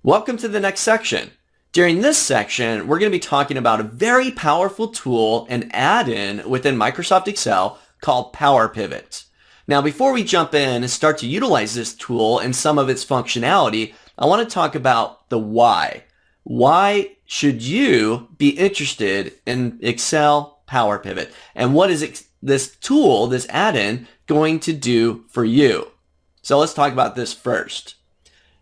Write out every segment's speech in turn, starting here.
Welcome to the next section. During this section, we're going to be talking about a very powerful tool and add-in within Microsoft Excel called PowerPivot. Now, before we jump in and start to utilize this tool and some of its functionality, I want to talk about the why. Why should you be interested in Excel PowerPivot? And what is this tool, this add-in, going to do for you? So let's talk about this first.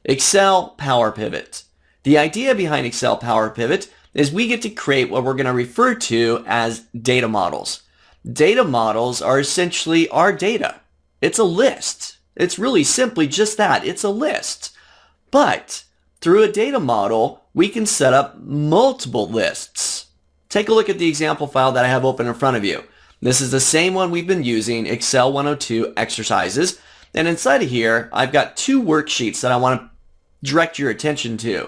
Excel PowerPivot. The idea behind Excel PowerPivot is we get to create what we're going to refer to as data models. Data models are essentially our data. It's a list. It's really simply just that. It's a list. But through a data model, we can set up multiple lists. Take a look at the example file that I have open in front of you. This is the same one we've been using, Excel 102 exercises. And inside of here, I've got two worksheets that I want to direct your attention to.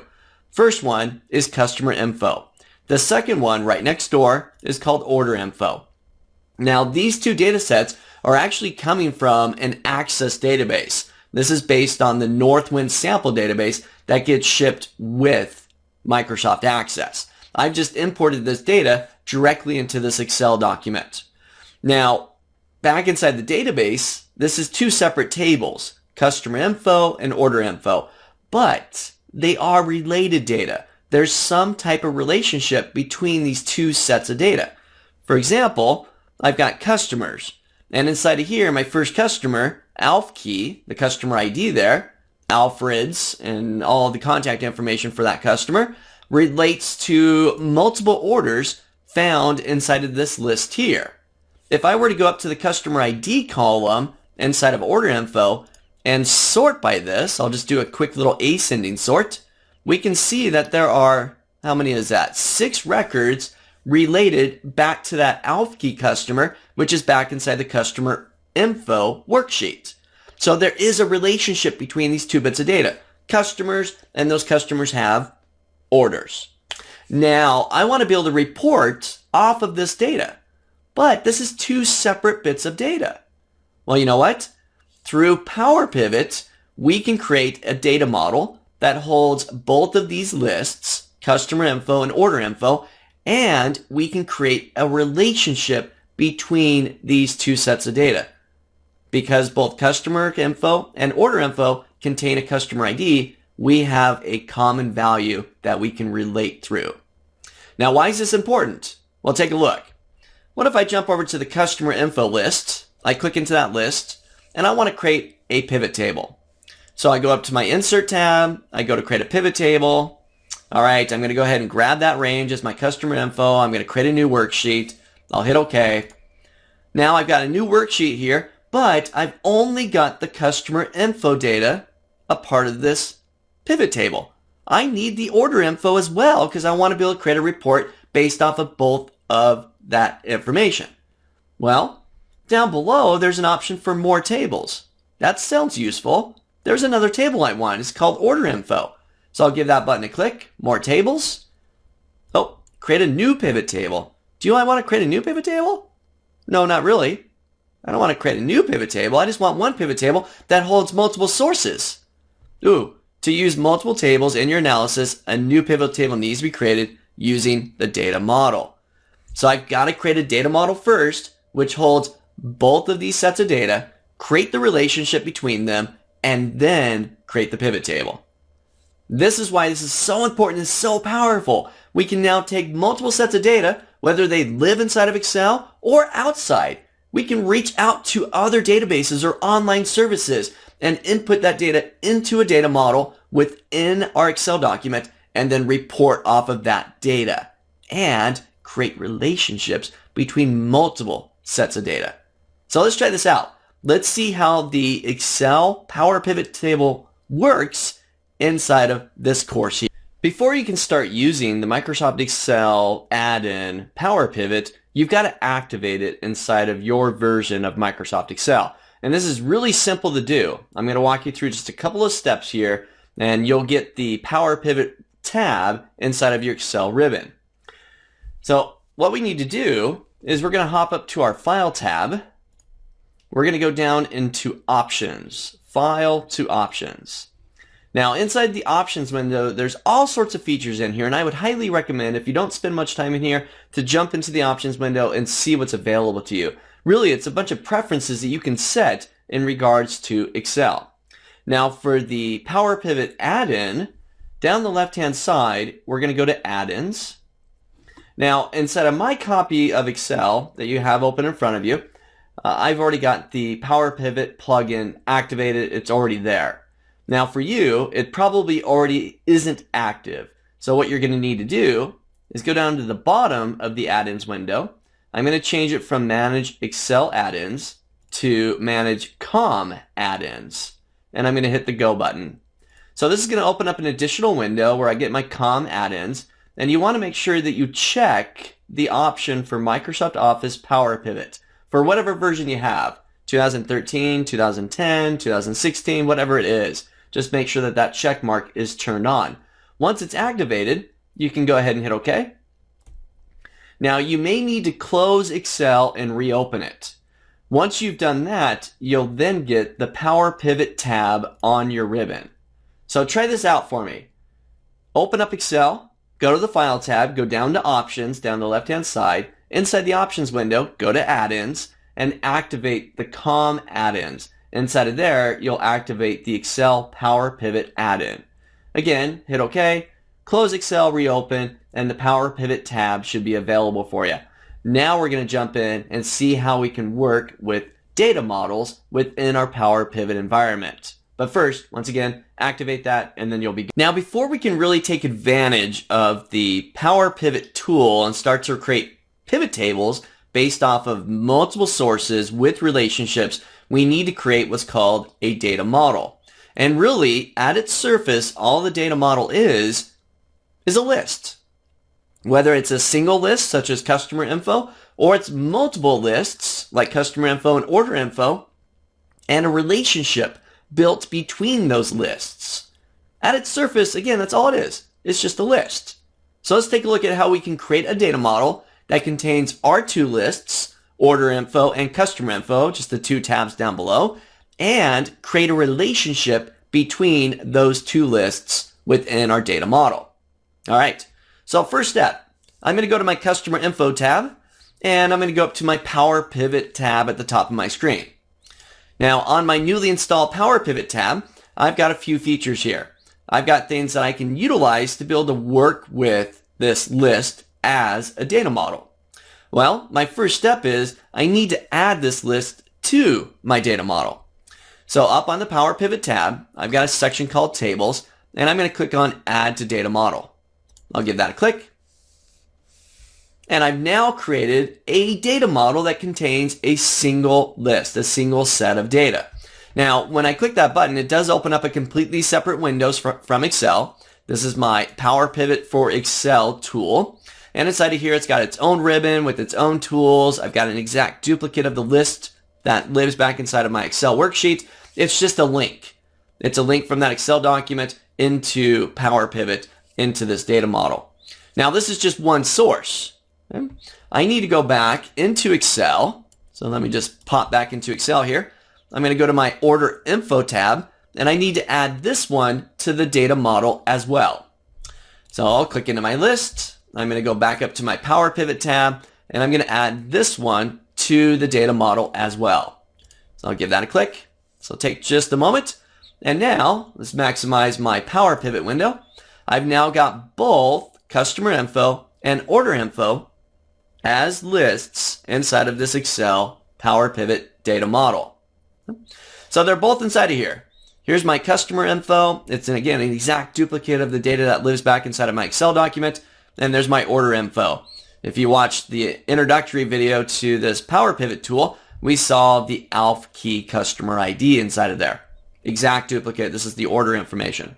First one is customer info. The second one right next door is called order info. Now these two data sets are actually coming from an Access database. This is based on the Northwind sample database that gets shipped with Microsoft Access. I've just imported this data directly into this Excel document. Now, back inside the database, this is two separate tables, customer info and order info, but they are related data. There's some type of relationship between these two sets of data. For example, I've got customers, and inside of here, my first customer, Alf key, the customer ID there, Alfred's, and all the contact information for that customer, relates to multiple orders found inside of this list here. If I were to go up to the customer ID column inside of order info and sort by this, I'll just do a quick little ascending sort, we can see that there are, how many is that? 6 records related back to that Alf key customer, which is back inside the customer info worksheet. So there is a relationship between these two bits of data. Customers, and those customers have orders. Now, I want to be able to report off of this data, but this is two separate bits of data. Well, you know what? Through PowerPivot, we can create a data model that holds both of these lists, customer info and order info, and we can create a relationship between these two sets of data. Because both customer info and order info contain a customer ID, we have a common value that we can relate through. Now, why is this important? Well, take a look. What if I jump over to the customer info list, I click into that list, and I want to create a pivot table. So I go up to my Insert tab, I go to create a pivot table. All right, I'm going to go ahead and grab that range as my customer info. I'm going to create a new worksheet. I'll hit OK. Now I've got a new worksheet here, but I've only got the customer info data a part of this pivot table. I need the order info as well because I want to be able to create a report based off of both of that information. Well, down below, there's an option for more tables. That sounds useful. There's another table I want. It's called order info. So I'll give that button a click. More tables. Oh, create a new pivot table. Do I want to create a new pivot table? No, not really. I don't want to create a new pivot table. I just want one pivot table that holds multiple sources. Ooh, to use multiple tables in your analysis, a new pivot table needs to be created using the data model. So I've got to create a data model first, which holds both of these sets of data, create the relationship between them, and then create the pivot table. This is why this is so important and so powerful. We can now take multiple sets of data, whether they live inside of Excel or outside. We can reach out to other databases or online services and input that data into a data model within our Excel document and then report off of that data and create relationships between multiple sets of data. So let's try this out. Let's see how the Excel Power Pivot table works inside of this course here. Before you can start using the Microsoft Excel add-in Power Pivot, you've got to activate it inside of your version of Microsoft Excel. And this is really simple to do. I'm going to walk you through just a couple of steps here, and you'll get the Power Pivot tab inside of your Excel ribbon. So what we need to do is we're going to hop up to our File tab. We're going to go down into Options, File to Options. Now, inside the options window, there's all sorts of features in here, and I would highly recommend, if you don't spend much time in here, to jump into the options window and see what's available to you. Really, it's a bunch of preferences that you can set in regards to Excel. Now, for the Power Pivot add-in, down the left-hand side, we're going to go to Add-ins. Now, inside of my copy of Excel that you have open in front of you, I've already got the Power Pivot plugin activated. It's already there. Now for you, it probably already isn't active. So what you're going to need to do is go down to the bottom of the add-ins window. I'm going to change it from Manage Excel Add-ins to Manage COM Add-ins. And I'm going to hit the Go button. So this is going to open up an additional window where I get my COM add-ins. And you want to make sure that you check the option for Microsoft Office Power Pivot for whatever version you have. 2013, 2010, 2016, whatever it is. Just make sure that that check mark is turned on. Once it's activated, you can go ahead and hit OK. Now you may need to close Excel and reopen it. Once you've done that, you'll then get the Power Pivot tab on your ribbon. So try this out for me. Open up Excel, go to the File tab, go down to Options down the left-hand side. Inside the Options window, go to Add-ins and activate the COM add-ins. Inside of there, you'll activate the Excel Power Pivot add-in. Again, hit OK, close Excel, reopen, and the Power Pivot tab should be available for you. Now we're going to jump in and see how we can work with data models within our Power Pivot environment. But first, once again, activate that and then you'll be good. Now before we can really take advantage of the Power Pivot tool and start to create pivot tables based off of multiple sources with relationships, we need to create what's called a data model. And really, at its surface, all the data model is a list. Whether it's a single list, such as customer info, or it's multiple lists, like customer info and order info, and a relationship built between those lists. At its surface, again, that's all it is. It's just a list. So let's take a look at how we can create a data model that contains our two lists, order info and customer info, just the two tabs down below, and create a relationship between those two lists within our data model. All right, so first step, I'm going to go to my customer info tab, and I'm going to go up to my Power Pivot tab at the top of my screen. Now on my newly installed Power Pivot tab, I've got a few features here. I've got things that I can utilize to be able to work with this list as a data model. Well, my first step is I need to add this list to my data model. So up on the Power Pivot tab, I've got a section called Tables, and I'm going to click on Add to Data Model. I'll give that a click. And I've now created a data model that contains a single list, a single set of data. Now, when I click that button, it does open up a completely separate window from Excel. This is my Power Pivot for Excel tool. And inside of here, it's got its own ribbon with its own tools. I've got an exact duplicate of the list that lives back inside of my Excel worksheet. It's just a link. It's a link from that Excel document into Power Pivot into this data model. Now, this is just one source. Okay? I need to go back into Excel. So let me just pop back into Excel here. I'm going to go to my Order Info tab, and I need to add this one to the data model as well. So I'll click into my list. I'm going to go back up to my Power Pivot tab, and I'm going to add this one to the data model as well. So I'll give that a click. So it'll take just a moment. And now, let's maximize my Power Pivot window. I've now got both customer info and order info as lists inside of this Excel Power Pivot data model. So they're both inside of here. Here's my customer info. It's, again, an exact duplicate of the data that lives back inside of my Excel document. And there's my order info. If you watched the introductory video to this Power Pivot tool, we saw the ALF key customer ID inside of there. Exact duplicate. This is the order information.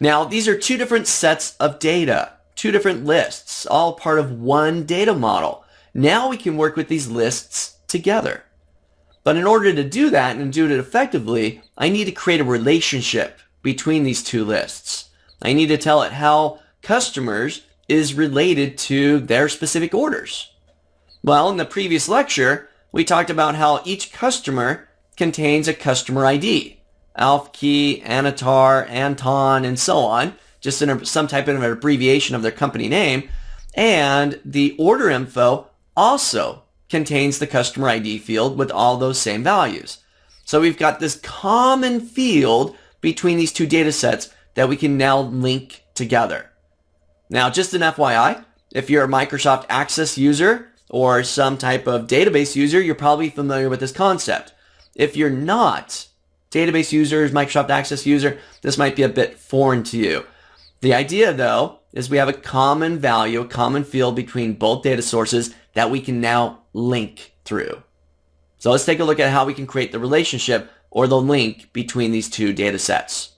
Now, these are two different sets of data, two different lists, all part of one data model. Now we can work with these lists together. But in order to do that and do it effectively, I need to create a relationship between these two lists. I need to tell it how customers is related to their specific orders. Well, in the previous lecture, we talked about how each customer contains a customer ID, Alf Key, Anatar, Anton, and so on, just in some type of an abbreviation of their company name. And the order info also contains the customer ID field with all those same values. So we've got this common field between these two data sets that we can now link together. Now, just an FYI, if you're a Microsoft Access user or some type of database user, you're probably familiar with this concept. If you're not database users, Microsoft Access user, this might be a bit foreign to you. The idea, though, is we have a common value, a common field between both data sources that we can now link through. So let's take a look at how we can create the relationship or the link between these two data sets.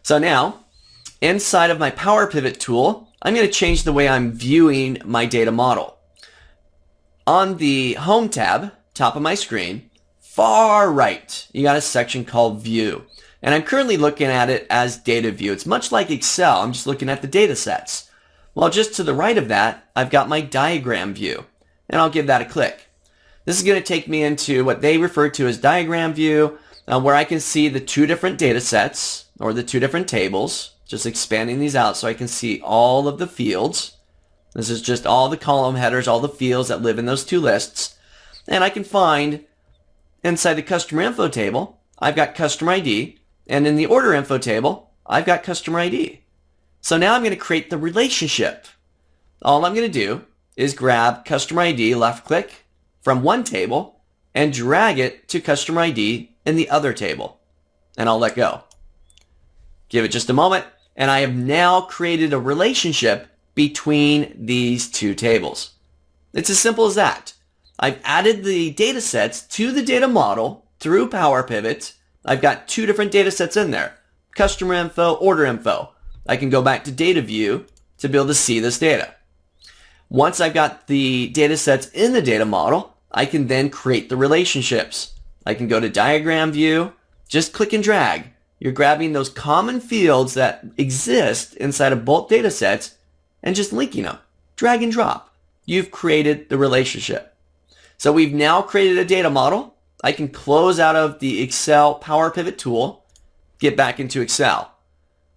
So now, inside of my Power Pivot tool, I'm going to change the way I'm viewing my data model. On the Home tab, top of my screen, far right, you got a section called View. And I'm currently looking at it as Data View. It's much like Excel. I'm just looking at the data sets. Well, just to the right of that, I've got my Diagram View. And I'll give that a click. This is going to take me into what they refer to as Diagram View, where I can see the two different data sets or the two different tables. Just expanding these out so I can see all of the fields. This is just all the column headers, all the fields that live in those two lists. And I can find inside the customer info table, I've got customer ID. And in the order info table, I've got customer ID. So now I'm going to create the relationship. All I'm going to do is grab customer ID, left click from one table, and drag it to customer ID in the other table. And I'll let go. Give it just a moment, and I have now created a relationship between these two tables. It's as simple as that. I've added the data sets to the data model through Power Pivot. I've got two different data sets in there, customer info, order info. I can go back to data view to be able to see this data. Once I've got the data sets in the data model, I can then create the relationships. I can go to diagram view, just click and drag. You're grabbing those common fields that exist inside of both data sets and just linking them. Drag and drop. You've created the relationship. So we've now created a data model. I can close out of the Excel Power Pivot tool, get back into Excel.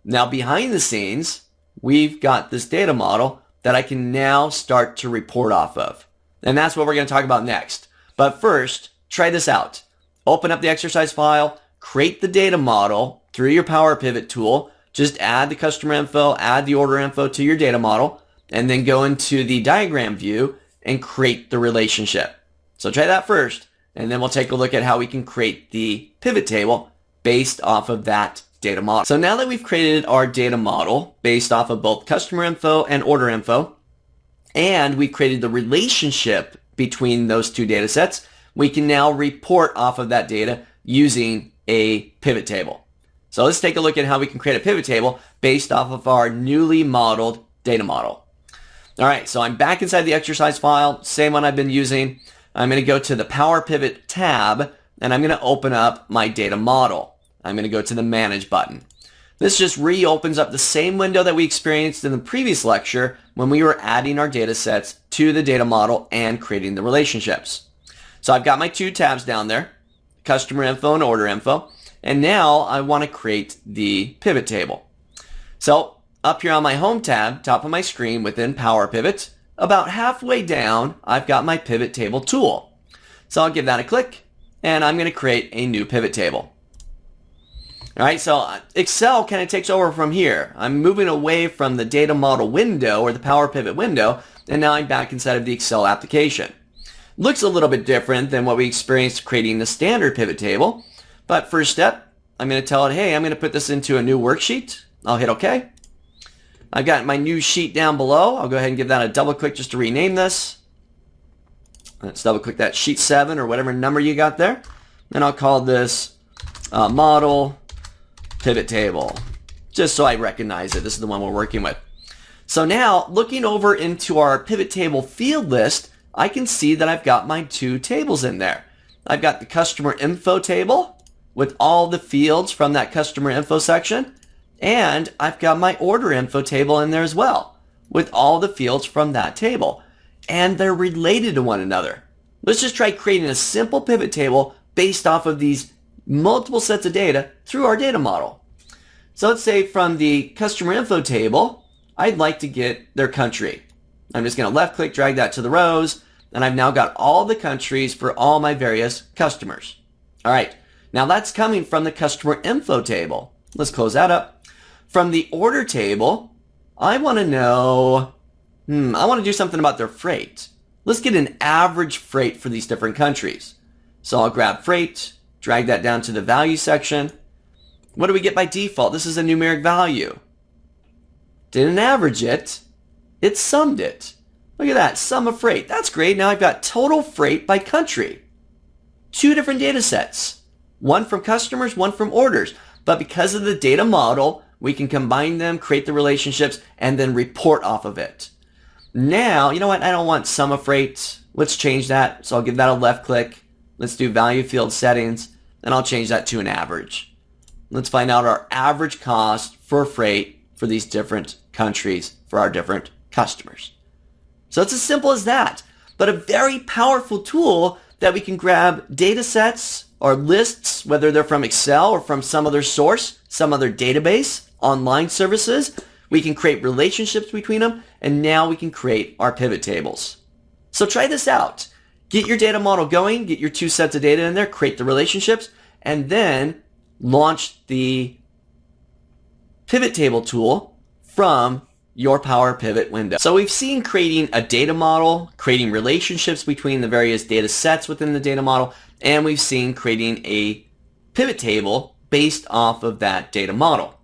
Now behind the scenes, we've got this data model that I can now start to report off of. And that's what we're going to talk about next. But first, try this out. Open up the exercise file, create the data model through your Power Pivot tool. Just add the customer info, add the order info to your data model, and then go into the diagram view and create the relationship. So try that first. And then we'll take a look at how we can create the pivot table based off of that data model. So now that we've created our data model based off of both customer info and order info, and we've created the relationship between those two data sets, we can now report off of that data using a pivot table. So let's take a look at how we can create a pivot table based off of our newly modeled data model. All right, so I'm back inside the exercise file, same one I've been using. I'm going to go to the Power Pivot tab, and I'm going to open up my data model. I'm going to go to the Manage button. This just reopens up the same window that we experienced in the previous lecture when we were adding our data sets to the data model and creating the relationships. So I've got my two tabs down there, customer info and order info, and now I want to create the pivot table. So up here on my Home tab, top of my screen within Power Pivot, about halfway down, I've got my pivot table tool. So I'll give that a click, and I'm going to create a new pivot table. All right, so Excel kind of takes over from here. I'm moving away from the data model window or the Power Pivot window, and now I'm back inside of the Excel application. Looks a little bit different than what we experienced creating the standard pivot table, but first step, I'm going to tell it, hey, I'm going to put this into a new worksheet. I'll hit OK. I've got my new sheet down below. I'll go ahead and give that a double click just to rename this. Let's double click that sheet 7 or whatever number you got there. And I'll call this model pivot table, just so I recognize it. This is the one we're working with. So now looking over into our pivot table field list, I can see that I've got my two tables in there. I've got the customer info table with all the fields from that customer info section. And I've got my order info table in there as well, with all the fields from that table. And they're related to one another. Let's just try creating a simple pivot table based off of these multiple sets of data through our data model. So let's say from the customer info table, I'd like to get their country. I'm just going to left click, drag that to the rows, and I've now got all the countries for all my various customers. All right, now that's coming from the customer info table. Let's close that up. From the order table, I want to know, I want to do something about their freight. Let's get an average freight for these different countries. So I'll grab freight, drag that down to the value section. What do we get by default? This is a numeric value. Didn't average it, it summed it. Look at that, sum of freight. That's great. Now I've got total freight by country. 2 different data sets. One from customers, one from orders. But because of the data model, we can combine them, create the relationships, and then report off of it. Now, you know what? I don't want sum of freight. Let's change that. So I'll give that a left click. Let's do value field settings, and I'll change that to an average. Let's find out our average cost for freight for these different countries for our different customers. So it's as simple as that, but a very powerful tool that we can grab data sets or lists, whether they're from Excel or from some other source, some other database, online services. We can create relationships between them, and now we can create our pivot tables. So try this out. Get your data model going, get your 2 sets of data in there, create the relationships, and then launch the pivot table tool from your Power Pivot window. So we've seen creating a data model, creating relationships between the various data sets within the data model, and we've seen creating a pivot table based off of that data model.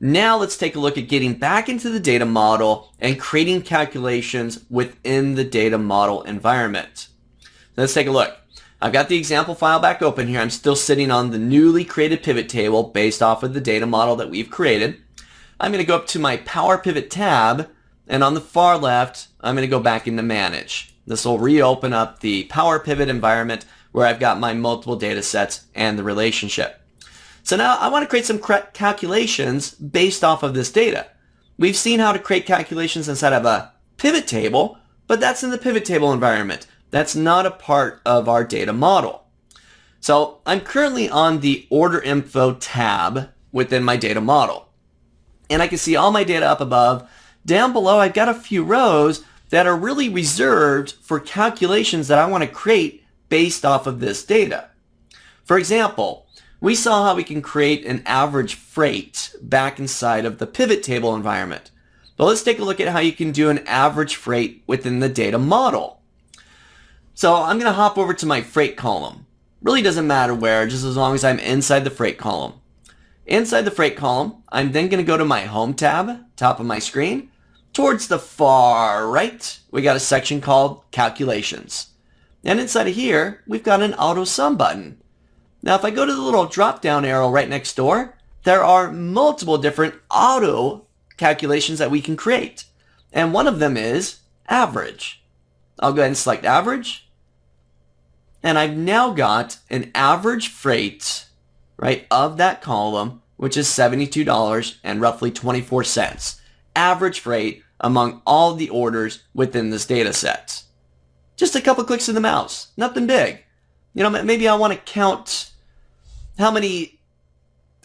Now let's take a look at getting back into the data model and creating calculations within the data model environment. Let's take a look. I've got the example file back open here. I'm still sitting on the newly created pivot table based off of the data model that we've created. I'm going to go up to my Power Pivot tab, and on the far left, I'm going to go back into Manage. This will reopen up the Power Pivot environment where I've got my multiple data sets and the relationship. So now I want to create some calculations based off of this data. We've seen how to create calculations inside of a pivot table, but that's in the pivot table environment. That's not a part of our data model. So I'm currently on the Order Info tab within my data model. And I can see all my data up above. Down below, I've got a few rows that are really reserved for calculations that I want to create based off of this data. For example, we saw how we can create an average freight back inside of the pivot table environment. But let's take a look at how you can do an average freight within the data model. So I'm going to hop over to my freight column. Really doesn't matter where, just as long as I'm inside the freight column. Inside the freight column, I'm then going to go to my Home tab, top of my screen. Towards the far right, we got a section called Calculations. And inside of here, we've got an Auto Sum button. Now, if I go to the little drop-down arrow right next door, there are multiple different auto calculations that we can create. And one of them is average. I'll go ahead and select average. And I've now got an average freight, right, of that column, which is $72 and roughly 24 cents. Average freight among all the orders within this data set. Just a couple clicks of the mouse, nothing big. You know, maybe I want to count how many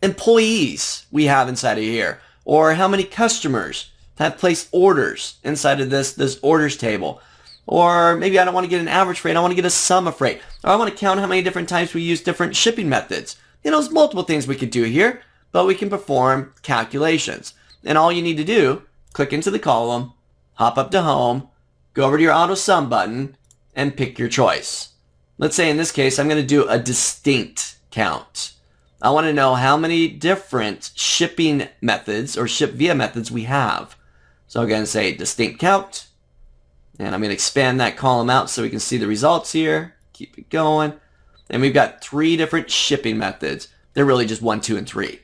employees we have inside of here, or how many customers have placed orders inside of this orders table. Or maybe I don't want to get an average freight, I want to get a sum of freight. Or I want to count how many different times we use different shipping methods. You know, there's multiple things we could do here, but we can perform calculations. And all you need to do, click into the column, hop up to Home, go over to your Auto Sum button, and pick your choice. Let's say in this case, I'm going to do a distinct count. I want to know how many different shipping methods or ship via methods we have. So I'm going to say distinct count. And I'm going to expand that column out so we can see the results here. Keep it going. And we've got 3 different shipping methods. They're really just 1, 2, and 3.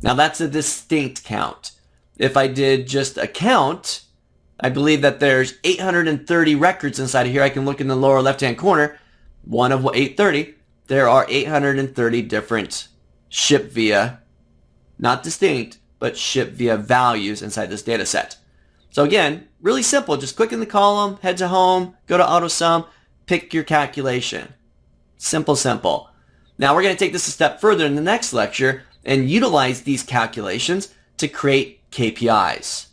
Now that's a distinct count. If I did just a count, I believe that there's 830 records inside of here. I can look in the lower left-hand corner. One of 830. There are 830 different ship via, not distinct, but ship via values inside this data set. So again, really simple. Just click in the column, head to Home, go to Auto Sum, pick your calculation. Simple, simple. Now we're going to take this a step further in the next lecture and utilize these calculations to create KPIs.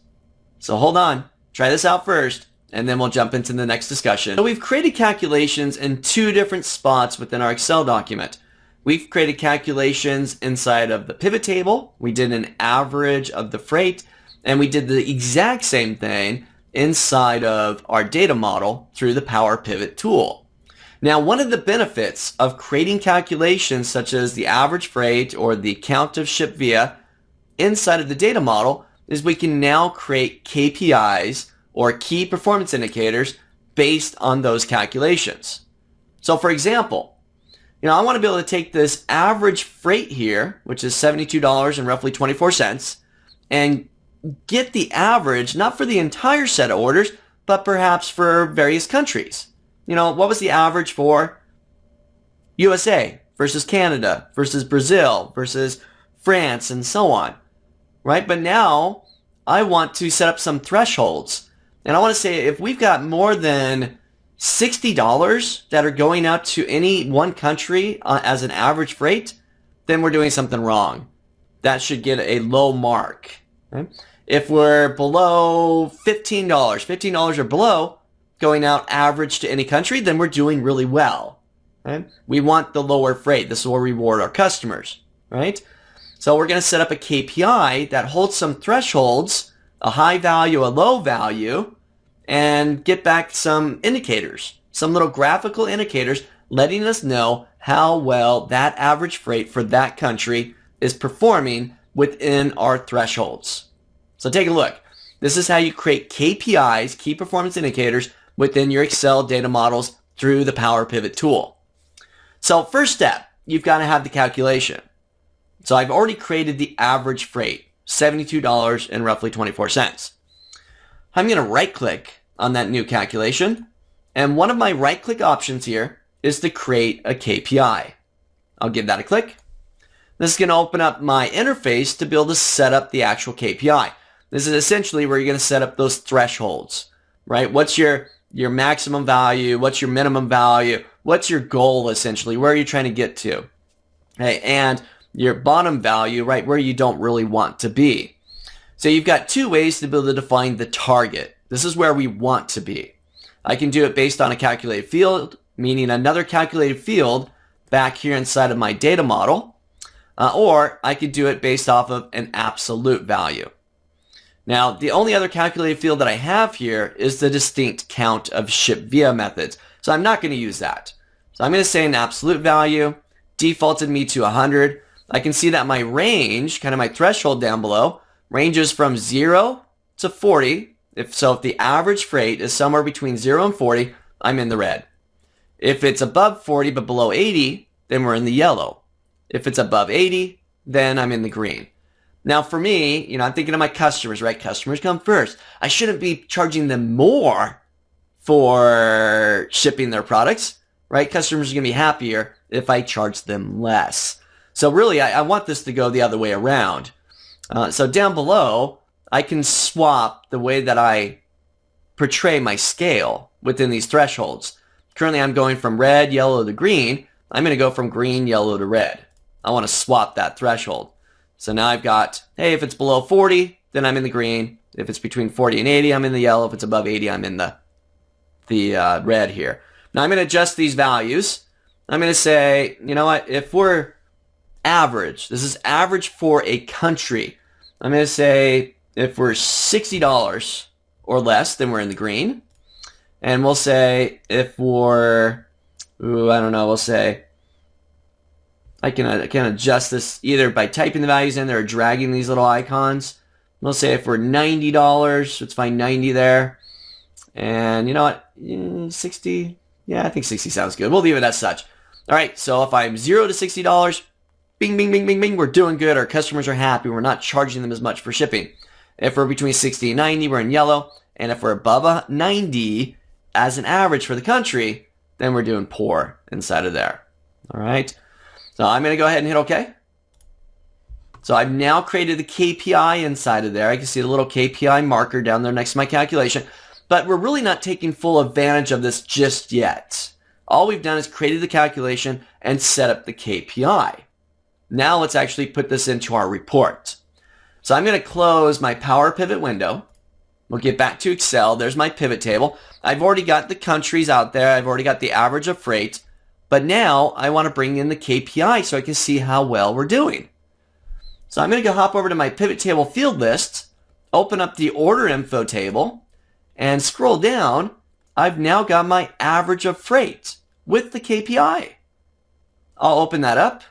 So hold on, try this out first, and then we'll jump into the next discussion. So we've created calculations in two different spots within our Excel document. We've created calculations inside of the pivot table. We did an average of the freight, and we did the exact same thing inside of our data model through the Power Pivot tool. Now, one of the benefits of creating calculations such as the average freight or the count of ship via inside of the data model is we can now create KPIs or key performance indicators based on those calculations. So for example, I want to be able to take this average freight here, which is $72 and roughly 24 cents, and get the average, not for the entire set of orders, but perhaps for various countries. What was the average for USA versus Canada versus Brazil versus France and so on, right? But now I want to set up some thresholds. And I want to say if we've got more than $60 that are going out to any one country as an average freight, then we're doing something wrong. That should get a low mark. Okay? If we're below $15 or below going out average to any country, then we're doing really well. Okay? We want the lower freight. This will reward our customers, right? So we're going to set up a KPI that holds some thresholds, a high value, a low value, and get back some indicators, some little graphical indicators letting us know how well that average freight for that country is performing within our thresholds. So take a look. This is how you create KPIs, key performance indicators, within your Excel data models through the Power Pivot tool. So first step, you've got to have the calculation. So I've already created the average freight, $72 and roughly 24 cents. I'm going to right-click on that new calculation, and one of my right-click options here is to create a KPI. I'll give that a click. This is going to open up my interface to be able to set up the actual KPI. This is essentially where you're going to set up those thresholds, right? What's your maximum value? What's your minimum value? What's your goal, essentially? Where are you trying to get to? Okay, and your bottom value, right, where you don't really want to be. So you've got two ways to be able to define the target. This is where we want to be. I can do it based on a calculated field, meaning another calculated field back here inside of my data model, or I could do it based off of an absolute value. Now, the only other calculated field that I have here is the distinct count of ship via methods. So I'm not going to use that. So I'm going to say an absolute value, defaulted me to 100. I can see that my range, kind of my threshold down below, ranges from 0 to 40. If the average freight is somewhere between 0 and 40, I'm in the red. If it's above 40 but below 80, then we're in the yellow. If it's above 80, then I'm in the green. Now for me, I'm thinking of my customers, right? Customers come first. I shouldn't be charging them more for shipping their products, right? Customers are going to be happier if I charge them less. So really, I want this to go the other way around. So down below, I can swap the way that I portray my scale within these thresholds. Currently, I'm going from red, yellow to green. I'm going to go from green, yellow to red. I want to swap that threshold. So now I've got, hey, if it's below 40, then I'm in the green. If it's between 40 and 80, I'm in the yellow. If it's above 80, I'm in the red here. Now I'm going to adjust these values. I'm going to say, you know what, if we're average, this is average for a country. I'm going to say if we're $60 or less, then we're in the green. And we'll say if we're, we'll say, I can adjust this either by typing the values in there or dragging these little icons. We'll say if we're $90, let's find 90 there. And you know what, 60, yeah, I think 60 sounds good. We'll leave it as such. All right, so if I'm $0 to $60, bing, bing, bing, bing, bing, we're doing good. Our customers are happy. We're not charging them as much for shipping. If we're between 60 and 90, we're in yellow. And if we're above 90 as an average for the country, then we're doing poor inside of there. All right. So I'm going to go ahead and hit OK. So I've now created the KPI inside of there. I can see the little KPI marker down there next to my calculation. But we're really not taking full advantage of this just yet. All we've done is created the calculation and set up the KPI. Now let's actually put this into our report. So I'm going to close my Power Pivot window. We'll get back to Excel. There's my pivot table. I've already got the countries out there. I've already got the average of freight. But now I want to bring in the KPI so I can see how well we're doing. So I'm going to go hop over to my pivot table field list, open up the order info table, and scroll down. I've now got my average of freight with the KPI. I'll open that up.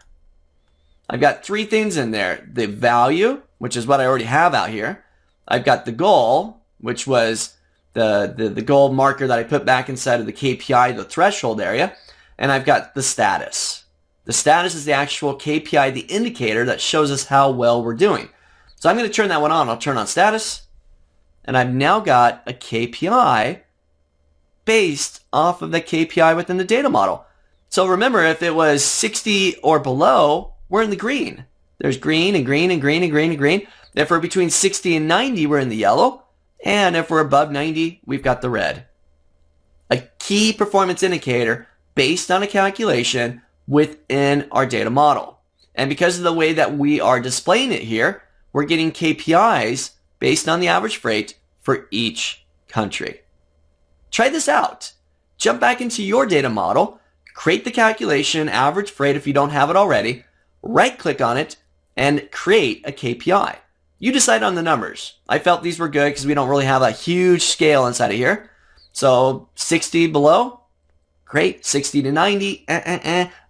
I've got three things in there. The value, which is what I already have out here. I've got the goal, which was the goal marker that I put back inside of the KPI, the threshold area. And I've got the status. The status is the actual KPI, the indicator that shows us how well we're doing. So I'm going to turn that one on. I'll turn on status. And I've now got a KPI based off of the KPI within the data model. So remember, if it was 60 or below, we're in the green. There's green and green and green and green and green. If we're between 60 and 90, we're in the yellow. And if we're above 90, we've got the red. A key performance indicator based on a calculation within our data model. And because of the way that we are displaying it here, we're getting KPIs based on the average freight for each country. Try this out. Jump back into your data model, create the calculation, average freight if you don't have it already, right-click on it, and create a KPI. You decide on the numbers. I felt these were good because we don't really have a huge scale inside of here. So 60 below, great. 60 to 90,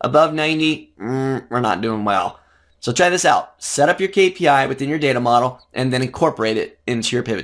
above 90, we're not doing well. So try this out. Set up your KPI within your data model and then incorporate it into your pivot.